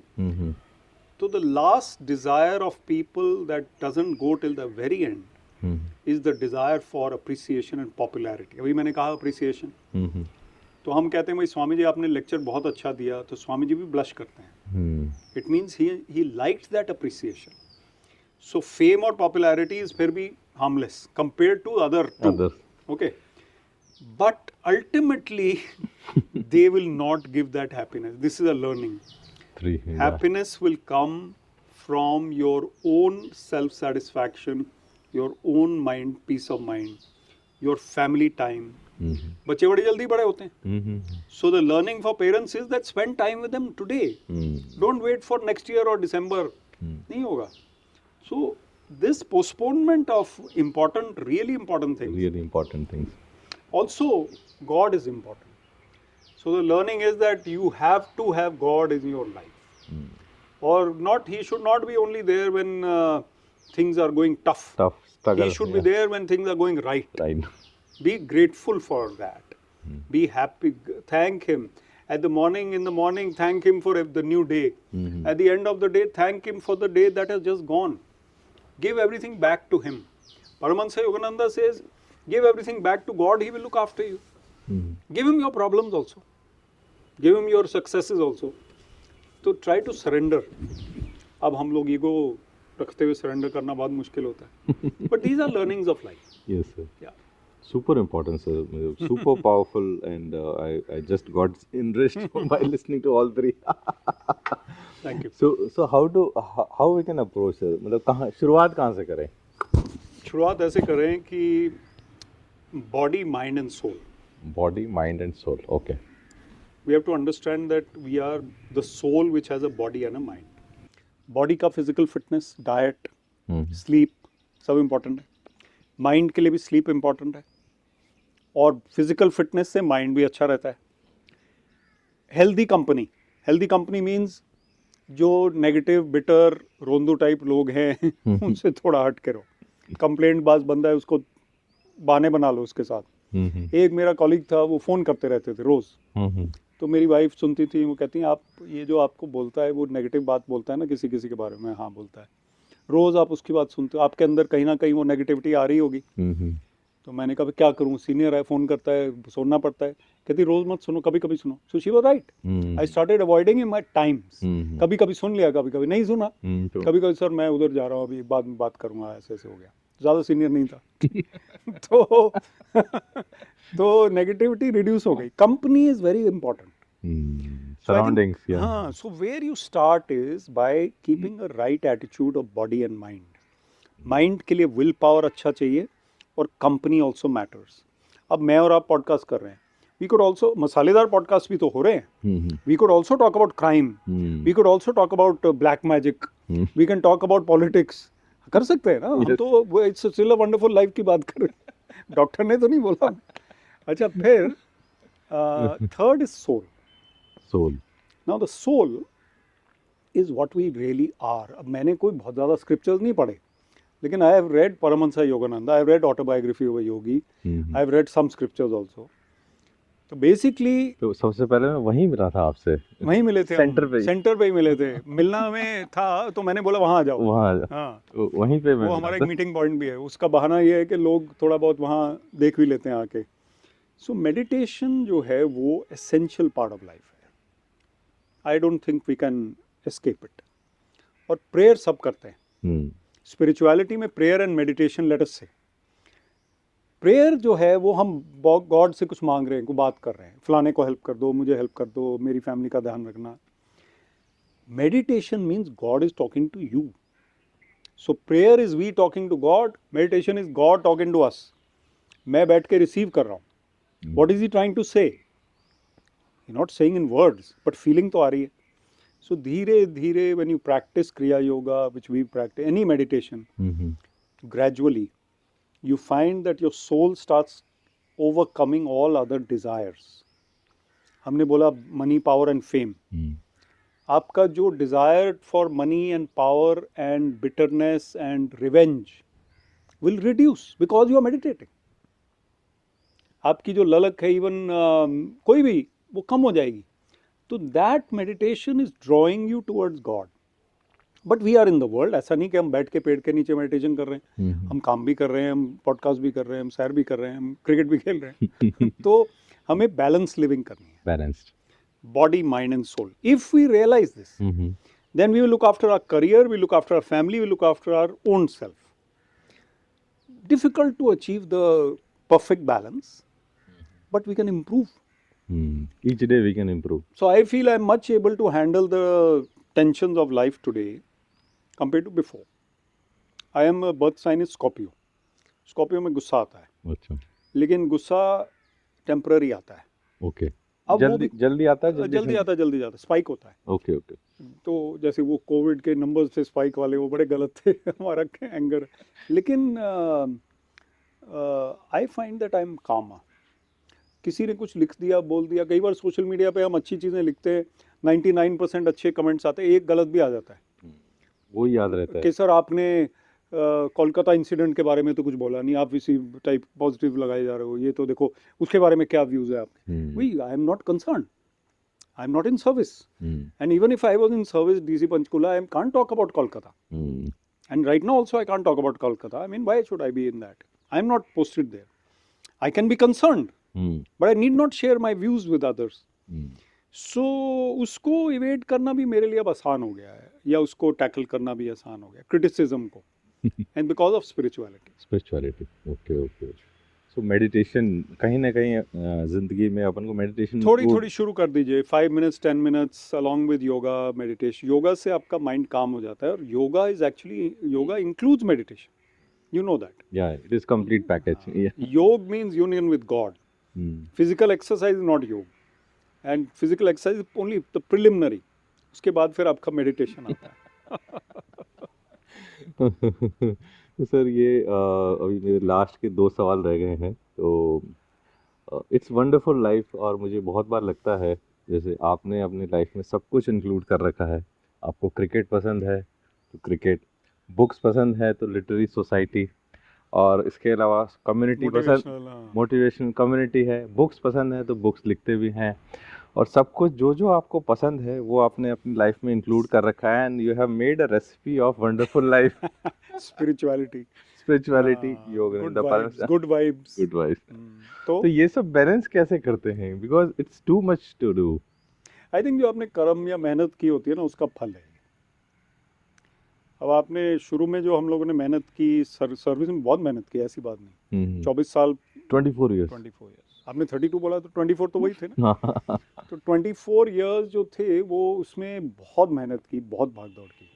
तो the last desire of people that doesn't go till the very and is the desire for appreciation and popularity. अभी मैंने कहा अप्रिसिएशन, तो हम कहते हैं भाई स्वामी जी आपने लेक्चर बहुत अच्छा दिया, तो स्वामी जी भी ब्लश करते हैं. It means he likes that appreciation. So fame और पॉपुलैरिटी इज फिर भी harmless compared to other two. Okay, but ultimately they will not give that happiness. This is a learning. Happiness will come from your own self satisfaction, your own mind, peace of mind, your family time. बच्चे बड़े जल्दी बड़े होते हैं. So the learning for parents is that spend time with them today. Don't wait for next year or December. नहीं होगा. So this postponement of really important things. Also, God is important. So the learning is that you have to have God in your life. Or not, he should not be only there when things are going tough. Struggle. He should be there when things are going right. Be grateful for that. Be happy. Thank him. In the morning, thank him for the new day. At the end of the day, thank him for the day that has just gone. Give everything back to him. Paramahansa Yogananda says, give everything back to God, he will look after you. Give him your problems also. Give him your successes also. So try to surrender. अब हम लोग ईगो रखते हुए surrender करना बहुत मुश्किल होता है. But these are learnings of life. Yes, sir. Yeah. Super important, sir. Super powerful, and I just got enriched by listening to all three. Thank you. So how we can approach, sir? मतलब शुरुआत कहाँ से करें? शुरुआत ऐसे करें कि body, mind and soul. Body, mind and soul. Okay. We have to understand that we are the soul which has a body and a mind. Body का physical fitness, diet, sleep सब important है. Mind के लिए भी sleep important है. और physical fitness से mind भी अच्छा रहता है. Healthy company means जो नेगेटिव, बिटर, रोंदू टाइप लोग हैं उनसे थोड़ा हट के रहो. कंप्लेंट बाज बंदा है, उसको बहाने बना लो उसके साथ. एक मेरा कॉलीग था, वो फ़ोन करते रहते थे रोज़. तो मेरी वाइफ सुनती थी, वो कहती हैं आप ये जो आपको बोलता है वो नेगेटिव बात बोलता है ना किसी के बारे में. हाँ बोलता है. रोज़ आप उसकी बात सुनते हो, आपके अंदर कहीं ना कहीं वो नेगेटिविटी आ रही होगी. तो मैंने कहा क्या करूँ, सीनियर है, फ़ोन करता है, सुनना पड़ता है. कहती रोज़ मत सुनो, कभी कभी सुनो. So she was right. I started avoiding in my times. कभी कभी सुन लिया, कभी कभी नहीं सुना. कभी कभी सर मैं उधर जा रहा हूँ, अभी बाद में बात करूँगा, ऐसे हो गया. ज़्यादा सीनियर नहीं था. तो नेगेटिविटी रिड्यूस हो गई. Company is very important. Surroundings, yeah. हाँ, so where you start is by keeping a right attitude of body and mind. Mind के लिए will power अच्छा चाहिए, और कंपनी ऑल्सो मैटर्स. अब मैं और आप पॉडकास्ट कर रहे हैं, वी कुड ऑल्सो, मसालेदार पॉडकास्ट भी तो हो रहे हैं. We could also talk about crime, we could also talk about black magic, we can talk about politics. कर सकते हैं ना हम. तो it's still a wonderful life की बात कर रहे हैं. डॉक्टर ने तो नहीं बोला. अच्छा, फिर third is soul. Now the soul is what we really are. अब मैंने कोई बहुत ज़्यादा स्क्रिप्चर्स नहीं पढ़े, लेकिन I have read Paramahansa Yogananda, I have read autobiography of a yogi, I have read some scriptures also. तो बेसिकली तो सबसे पहले मैं वहीं मिला था आपसे, वहीं मिले थे, सेंटर पे ही मिले थे. मिलना में था तो मैंने बोला वहाँ आ जाओ. वहाँ. हाँ, तो वहीं पे मैं वो मिला हमारा एक था. मीटिंग पॉइंट भी है. उसका बहाना ये है कि लोग थोड़ा बहुत वहाँ देख भी लेते हैं आके. सो मेडिटेशन जो है वो एसेंशियल पार्ट ऑफ लाइफ है. I don't think we can escape it. और प्रेयर सब करते हैं. स्पिरिचुअलिटी में prayer and meditation, let us say prayer जो है वो हम गॉड से कुछ मांग रहे हैं, कोई बात कर रहे हैं, फलाने को हेल्प कर दो, मुझे हेल्प कर दो, मेरी फैमिली का ध्यान रखना. Meditation means God is talking to you. So prayer is we talking to God, meditation is God talking to us. मैं बैठ के रिसीव कर रहा हूँ. What is he trying to say? Not saying in words but feeling तो आ रही है. सो धीरे धीरे when you practice kriya yoga, which we practice, any meditation, gradually you find that your soul starts overcoming all other desires. हमने बोला मनी, पावर एंड फेम. आपका जो desire for money and power and bitterness and revenge will reduce because you are meditating. आपकी जो ललक है इवन कोई भी, वो कम हो जाएगी. तो that meditation is drawing you towards God. But we are in the world. ऐसा नहीं कि हम बैठ के पेड़ के नीचे मेडिटेशन कर रहे हैं. हम काम भी कर रहे हैं, हम पॉडकास्ट भी कर रहे हैं, हम सैर भी कर रहे हैं, हम क्रिकेट भी खेल रहे हैं. तो हमें बैलेंस लिविंग करनी है, balanced body, mind and soul. If we realize this, then we will look after our career, we look after our family, we look after our own self. Difficult to achieve the perfect balance, but we can improve. Each day we can improve. So I feel I'm much able to handle the tensions of life today compared to before. I am a birth sign is Scorpio. Scorpio में गुस्सा आता है. अच्छा. लेकिन गुस्सा टेम्पररी आता है. ओके. अब जल्दी आता है, जल्दी जाता है, स्पाइक होता है. Okay okay. तो जैसे वो कोविड के नंबर्स थे स्पाइक वाले, वो बड़े गलत थे. हमारा एंगर. लेकिन I find that I am काम. किसी ने कुछ लिख दिया, बोल दिया. कई बार सोशल मीडिया पे हम अच्छी चीज़ें लिखते हैं, 99% अच्छे कमेंट्स आते हैं, एक गलत भी आ जाता है. वो याद रहता है कि सर आपने कोलकाता इंसिडेंट के बारे में तो कुछ बोला नहीं, आप इसी टाइप पॉजिटिव लगाए जा रहे हो. ये तो देखो उसके बारे में क्या व्यूज़ है आपके. We I am not concern. I am not in service. And even if I was in service, DC Panchkula, I can't talk about Kolkata. And right now also I can't talk about Kolkata. I mean, why should I be in that? I am not posted there. I can be concerned, but I need not share my views with others. So उसको evade करना भी मेरे लिए अब आसान हो गया है, या उसको tackle करना भी आसान हो गया, criticism को. And because of spirituality. Spirituality. Okay, okay. So meditation कहीं ना कहीं जिंदगी में अपन को meditation थोड़ी शुरू कर दीजिए. 5 minutes 10 minutes along with yoga, meditation. Yoga से आपका mind calm हो जाता है. और yoga includes meditation. You know that. Yeah, it is complete package. Yoga means union with God. Physical exercise is not yoga. And physical exercise is only the preliminary. उसके बाद फिर आपका meditation आता है. तो सर ये अभी मेरे लास्ट के 2 सवाल रह गए हैं. तो इट्स वंडरफुल लाइफ, और मुझे बहुत बार लगता है जैसे आपने अपनी लाइफ में सब कुछ इंक्लूड कर रखा है. आपको क्रिकेट पसंद है तो क्रिकेट, बुक्स पसंद है तो लिटरेरी सोसाइटी, और इसके अलावा कम्युनिटी पसंद, मोटिवेशनल कम्युनिटी है. बुक्स पसंद है तो बुक्स लिखते भी हैं, और सब कुछ जो आपको पसंद है वो आपने अपनी लाइफ में इंक्लूड कर रखा है. And you have made a recipe of wonderful life. Spirituality, yoga, good vibes. तो ये सब बैलेंस कैसे करते हैं? Because it's too much to do. I think जो आपने कर्म या मेहनत की होती है ना, उसका फल है. अब आपने शुरू में जो हम लोगों ने मेहनत की, सर्विस में बहुत मेहनत की, ऐसी बात नहीं. 24 साल, 24 ईयर्स. आपने 32 बोला तो 24 तो वही थे ना. तो 24 इयर्स जो थे वो उसमें बहुत मेहनत की, बहुत भाग दौड़ की,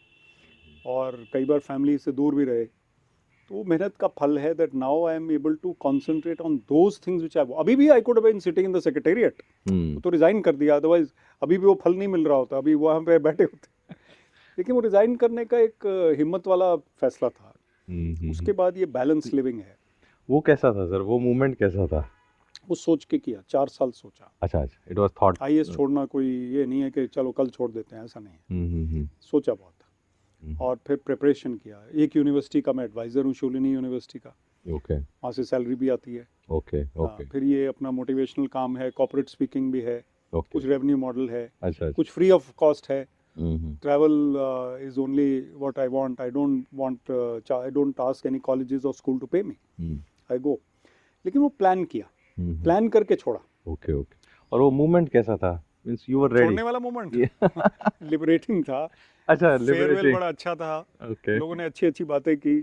और कई बार फैमिली से दूर भी रहे. तो वो मेहनत का फल है that now I am able to concentrate on those things which I. अभी भी I could have been sitting in the secretariat, तो रिजाइन कर दिया, अदरवाइज अभी भी वो फल नहीं मिल रहा होता, अभी वहाँ पे बैठे होते. लेकिन वो रिजाइन करने का एक हिम्मत वाला फैसला था. उसके बाद ये बैलेंस लिविंग है. वो कैसा था सर? वो मूवमेंट कैसा था? वो सोच के किया, 4 साल सोचा. अच्छा, इट वाज थॉट. आईएएस छोड़ना कोई ये नहीं है कि चलो कल छोड़ देते हैं, ऐसा नहीं है. सोचा बहुत. और फिर प्रिपरेशन किया। एक यूनिवर्सिटी का मैं एडवाइज़र हूँ, शूलिनी यूनिवर्सिटी का, ओके वहाँ से सैलरी भी आती है। ओके हाँ, ओके फिर ये अपना मोटिवेशनल काम है, कॉर्पोरेट स्पीकिंग भी है, ओके कुछ रेवेन्यू मॉडल है, अच्छा कुछ फ्री ऑफ कॉस्ट है। हम्म Travel is only what I want. I don't ask any colleges or school to pay me. I go. लेकिन वो प्लान किया, प्लान करके छोड़ा। ओके ओके और वो मूवमेंट कैसा था? Means you were ready? छोड़ने वाला मोमेंट लिबरेटिंग था। अच्छा फेयरवेल लिबरेटिंग बड़ा अच्छा था। ओके लोगों ने अच्छी अच्छी बातें की।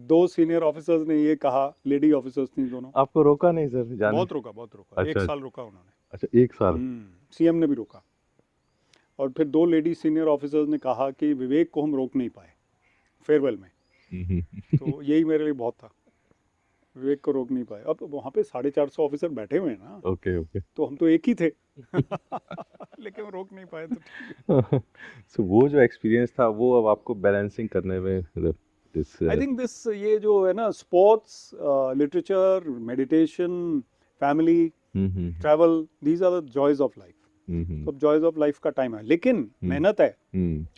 2 सीनियर ऑफिसर्स ने ये कहा, लेडी ऑफिसर्स थी दोनों। आपको रोका नहीं सर जाने? बहुत रोका। अच्छा, 1 साल रोका उन्होंने। अच्छा 1 साल सीएम ने भी रोका। और फिर 2 लेडी सीनियर ऑफिसर्स ने कहा कि विवेक को हम रोक नहीं पाए फेयरवेल में। तो यही मेरे लिए बहुत था, विवेक को रोक नहीं पाए। अब वहाँ पे 450 ऑफिसर बैठे हुए हैं ना, ओके ओके तो हम तो एक ही थे लेकिन रोक नहीं पाए तो सो वो जो एक्सपीरियंस था वो अब आपको बैलेंसिंग करने में आई थिंक दिस ये जो है ना, sports, literature, meditation, family, travel, these are the joys of life. तो जॉयज ऑफ लाइफ का टाइम है, लेकिन मेहनत है।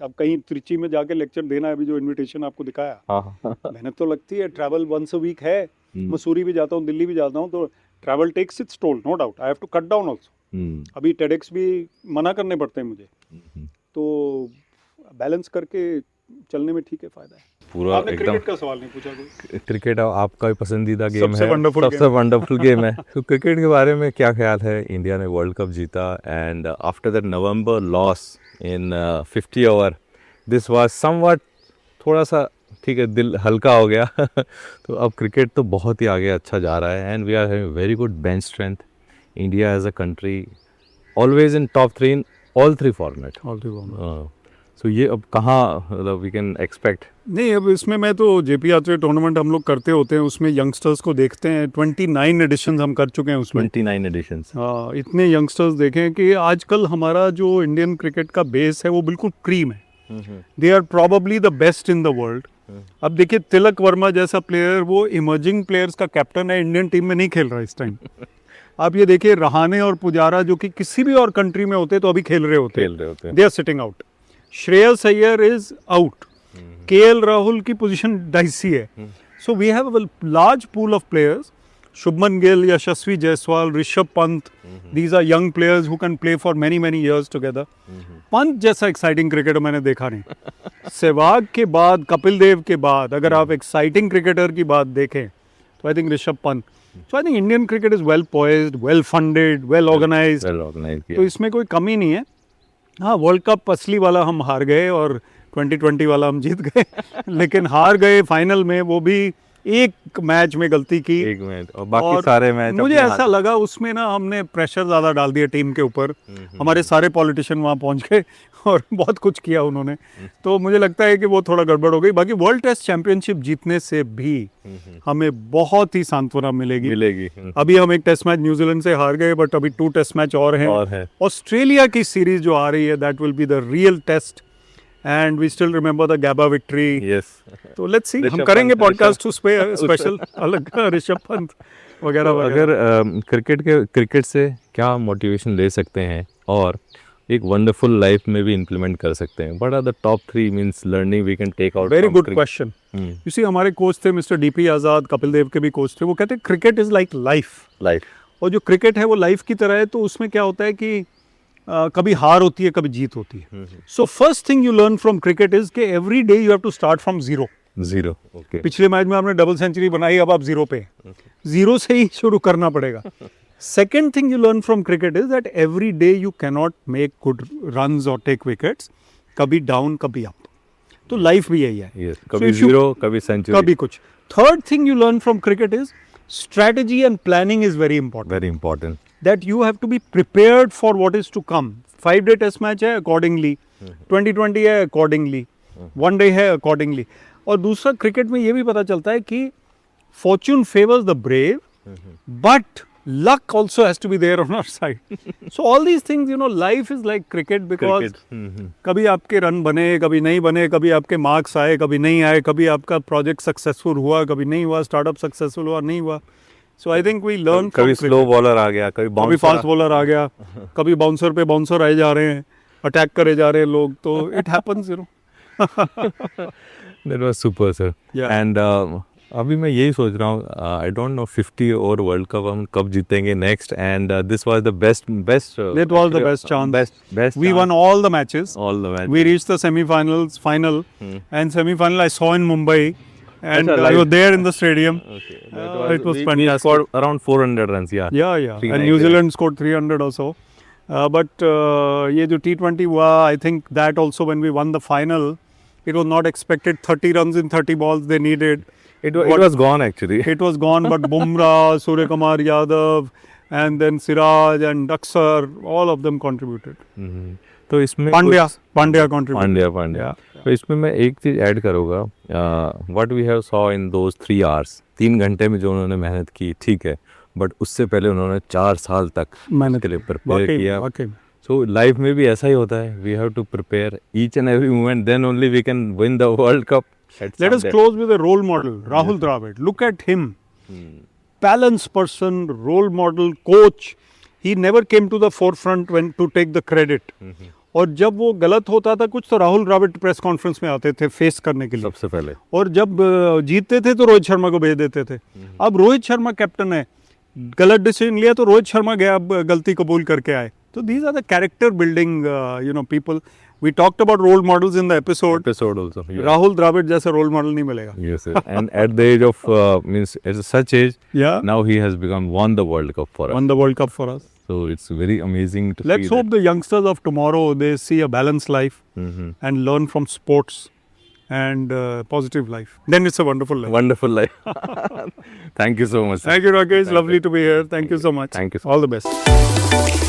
अब कहीं त्रिची में जाके लेक्चर देना है, अभी जो इनविटेशन आपको दिखाया, मेहनत तो लगती है। ट्रैवल वंस अ वीक है, मसूरी भी जाता हूँ, दिल्ली भी जाता हूँ, तो travel takes its toll, no doubt. I have to cut down also. अभी टेडेक्स भी मना करने पड़ते हैं मुझे, तो बैलेंस करके चलने में ठीक है, फायदा है। पूरा आपने एकदम क्रिकेट का सवाल नहीं पूछा कोई? क्रिकेट आपका भी पसंदीदा गेम सबसे है, wonderful सबसे वंडरफुल गेम है। तो क्रिकेट के बारे में क्या ख्याल है? इंडिया ने वर्ल्ड कप जीता and after that November loss in 50 over, this was somewhat थोड़ा सा ठीक है, दिल हल्का हो गया तो अब क्रिकेट तो बहुत ही आगे अच्छा जा रहा है and we are having very good bench strength. India as a country always in top 3 in all 3 format. So ये अब कहाँ मतलब वी कैन एक्सपेक्ट? नहीं, अब इसमें मैं तो जेपी यात्री टूर्नामेंट हम लोग करते होते हैं, उसमें यंगस्टर्स को देखते हैं। 29 एडिशंस हम कर चुके हैं उसमें। 29 एडिशंस। इतने यंगस्टर्स देखें कि आजकल हमारा जो इंडियन क्रिकेट का बेस है वो बिल्कुल क्रीम है। They are probably the best in the world. अब देखिए, तिलक वर्मा जैसा प्लेयर, वो इमर्जिंग प्लेयर्स का कैप्टन है, इंडियन टीम में नहीं खेल रहा इस टाइम। आप ये देखिए, रहाणे और पुजारा जो कि किसी भी और कंट्री में होते तो अभी खेल रहे होते, they are sitting out. Shreyas Iyer is out. KL Rahul की पोजीशन डाइसी है। So we have a large pool of players. Shubman Gill, Yashasvi Jaiswal, Rishabh Pant, these are young players who can play for many many years together. Pant जैसा एक्साइटिंग क्रिकेटर मैंने देखा नहीं। सहवाग के बाद, कपिल देव के बाद, अगर आप एक्साइटिंग क्रिकेटर की बात देखें तो I think Rishabh Pant. So I think Indian cricket is well poised, well funded, well organised. तो इसमें कोई कमी नहीं है। हाँ, वर्ल्ड कप असली वाला हम हार गए और 2020 वाला हम जीत गए लेकिन हार गए फाइनल में, वो भी एक मैच में गलती की, एक मैच, और बाकी सारे मैच मुझे ऐसा लगा उसमें ना हमने प्रेशर ज़्यादा डाल दिया टीम के ऊपर। हमारे सारे पॉलिटिशियन वहाँ पहुँच गए और बहुत कुछ किया उन्होंने, तो मुझे लगता है कि वो थोड़ा गड़बड़ हो गई। बाकी वर्ल्ड टेस्ट चैंपियनशिप जीतने से भी हमें बहुत ही सांत्वना मिलेगी। अभी हम एक टेस्ट मैच न्यूजीलैंड से हार गए, बट अभी 2 टेस्ट मैच और हैं। ऑस्ट्रेलिया की सीरीज जो आ रही है, that will be the real test and we still remember the Gabba victory. Yes. तो let's see, हम करेंगे पॉडकास्ट टू स्पेशल अलग ऋषभ पंत वगैरह वगैरह। अगर क्रिकेट से क्या मोटिवेशन ले सकते हैं और एक वंडरफुल लाइफ में भी इम्प्लीमेंट कर सकते हैं? What are the top 3 means learning we can take out? Very good question. You see, हमारे कोच थे मिस्टर डीपी आजाद, कपिल देव के भी कोच थे। वो कहते हैं क्रिकेट इज लाइक लाइफ। और जो क्रिकेट है वो लाइफ की तरह है। तो उसमें क्या होता है कि कभी हार होती है, कभी जीत होती है। So first thing you learn from cricket is कि every day you have to start from zero. Okay. पिछले मैच में आपने डबल सेंचुरी बनाई, अब आप जीरो पे, जीरो से ही शुरू करना पड़ेगा। Second thing you learn from cricket is that every day you can not make good runs और टेक विकेट्स। कभी डाउन, कभी अप। तो लाइफ भी यही है, कभी जीरो, कभी सेंचुरी, कभी कुछ। Third thing you learn from cricket is strategy and planning is very important. Very important. That you have to be prepared for what is to come. 5-day test match है accordingly, 2020 है accordingly, 1 day है accordingly. और दूसरा क्रिकेट में ये भी पता चलता है कि fortune favors the brave, but luck also has to be there on our side. So all these things, you know, life is like cricket because कभी आपके रन बने, कभी नहीं बने, कभी आपके मार्क्स आए, कभी नहीं आए, कभी आपका प्रोजेक्ट सक्सेसफुल हुआ, कभी नहीं हुआ, स्टार्टअप सक्सेसफुल हुआ, नहीं हुआ. So I think we learn. कभी स्लो बॉलर आ गया, कभी फास्ट बॉलर आ गया, कभी बाउंसर पे बाउंसर आए जा रहे हैं, अटैक करे जा रहे हैं लोग, तो it happens, you know. That was super, sir. Yeah. And अभी मैं यही सोच रहा हूँ, I don't know 50 और वर्ल्ड कप हम कब जीतेंगे next, and this was the best. It was the best chance. Best. We won all the matches. all the matches. We reached the semi-finals, final, and semi-final I saw in Mumbai, and Achha, I live. was there in the stadium. Okay. It was we fantastic. scored around 400 runs. Yeah. Yeah, yeah. 390. And New Zealand scored 300 or so. But ये जो T20 हुआ, I think that also when we won the final, it was not expected 30 runs in 30 balls they needed. It was gone actually. It was gone, but Bumrah, Surya Kumar Yadav, and then Siraj and Daksar, all of them contributed. तो इसमें Pandya contributed. पांड्या Yeah. तो इसमें मैं एक चीज ऐड करूँगा, what we have saw in those 3 hours, 3 घंटे में जो उन्होंने मेहनत की, ठीक है, बट उससे पहले उन्होंने 4 साल तक मेहनत के लिए प्रिपेयर किया. वाकई. सो लाइफ में भी ऐसा ही होता है, we have to prepare each and every moment, then only we can win the world cup. Let us close with a role model, Rahul Dravid. Look at him. Balanced person, role model, coach. He never came to the forefront when to take the credit. और जब वो गलत होता था कुछ तो राहुल द्रविड़ प्रेस कॉन्फ्रेंस में आते थे फेस करने के लिए सबसे पहले. और जब जीतते थे तो रोहित शर्मा को भेज देते थे. अब रोहित शर्मा कैप्टन है, गलत डिसीजन लिया तो रोहित शर्मा गया, अब गलती कबूल करके आए. तो these are the character building people. We talked about role models in the episode also. Yeah. Rahul Dravid जैसे रोल मॉडल नहीं मिलेगा. Yes, sir. And at the age of means at such age, Yeah. now he has won the World Cup for us. Won the World Cup for us. So it's very amazing to Let's see hope the youngsters of tomorrow they see a balanced life and learn from sports and positive life. Then it's a wonderful life. Wonderful life. Thank you so much, sir. Thank you, Rakesh. Lovely to be here. Thank you so much. Thank you, sir. All the best.